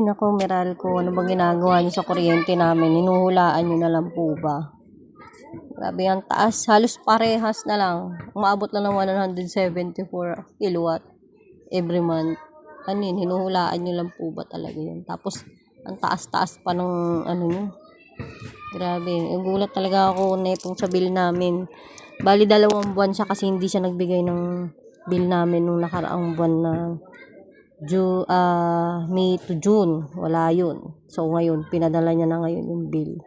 nako, Meralco, ano bang ginagawa niyo sa kuryente namin? Hinuhulaan niyo na lang po ba? Grabe ang taas. Halos parehas na lang. Umabot lang ng 174 kilowatt every month. Ano yun? Hinuhulaan niyo lang po ba talaga yun? Tapos, ang taas-taas pa ng ano niyo. Grabe. Gulat talaga ako na itong sa bill namin. Bali, 2 buwan siya kasi hindi siya nagbigay ng bill namin nung nakaraang buwan na May to June, wala yun. So ngayon, pinadala niya na ngayon yung bill.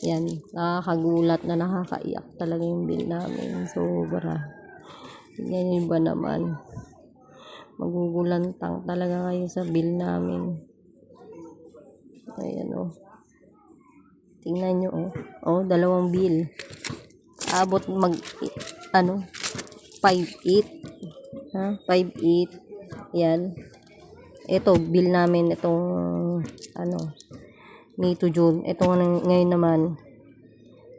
Yan, nakakagulat na nakakaiyak talaga yung bill namin. Sobra. Yan ba naman. Magugulantang talaga kayo sa bill namin. Ayan o. Tingnan nyo o. O, 2 bill. Abot 5.8. Ha? 5.8. Yan. Ito, bill namin itong May to June. Ito ngayon naman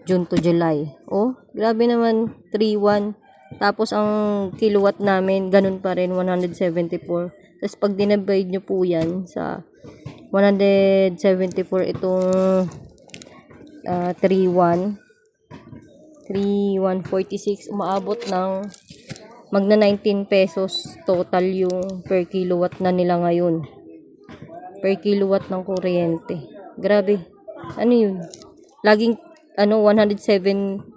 June to July. Oh, grabe naman 3.1. Tapos ang kilowatt namin ganun pa rin 174. Tapos pag dinivide nyo po yan sa 174 itong 3.1 3.146 umaabot ng magna 19 pesos total yung per kilowatt na nila ngayon. Per kilowatt ng kuryente. Grabe. Ano yun? Laging 174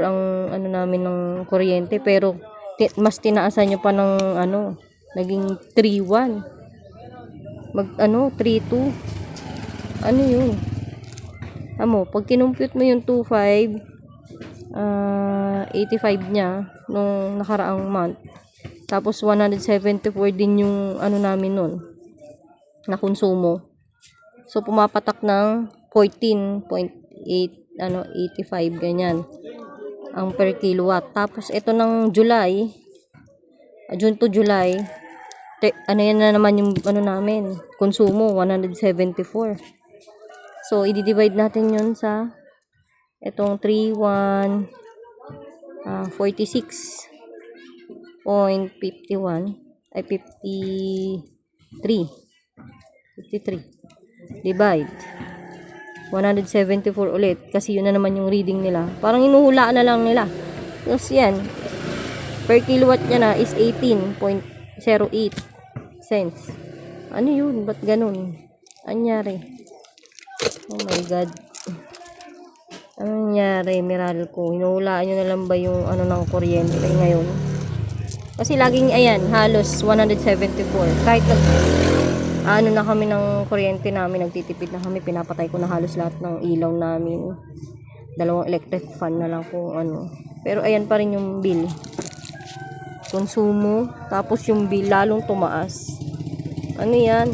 ang namin ng kuryente pero mas tinaasan nyo pa ng naging 3.1. 3.2. Ano yun? Pag kinumpute mo yung 2.5 85 niya nung nakaraang month. Tapos 174 din yung namin nun na konsumo. So pumapatak ng 14.8 85 ganyan ang per kilowatt. Tapos ito ng July, June to July, yan na naman yung namin, konsumo 174. So i-divide natin yun sa itong 3.1 46.51 ay 53 divide 174 ulit kasi yun na naman yung reading nila. Parang inuhulaan na lang nila. Tapos yan, per kilowatt niya na is 18.08 cents. Ano yun? Ba't ganun? Anyari? Oh my God. Anong nangyari, Meralco? Hinuhulaan nyo na lang ba yung ng kuryente ngayon? Kasi laging, halos 174. Kahit na kami ng kuryente namin, nagtitipid na kami, pinapatay ko na halos lahat ng ilaw namin. 2 electric fan na lang kung Pero ayan pa rin yung bill. Konsumo, tapos yung bill lalong tumaas. Ano yan?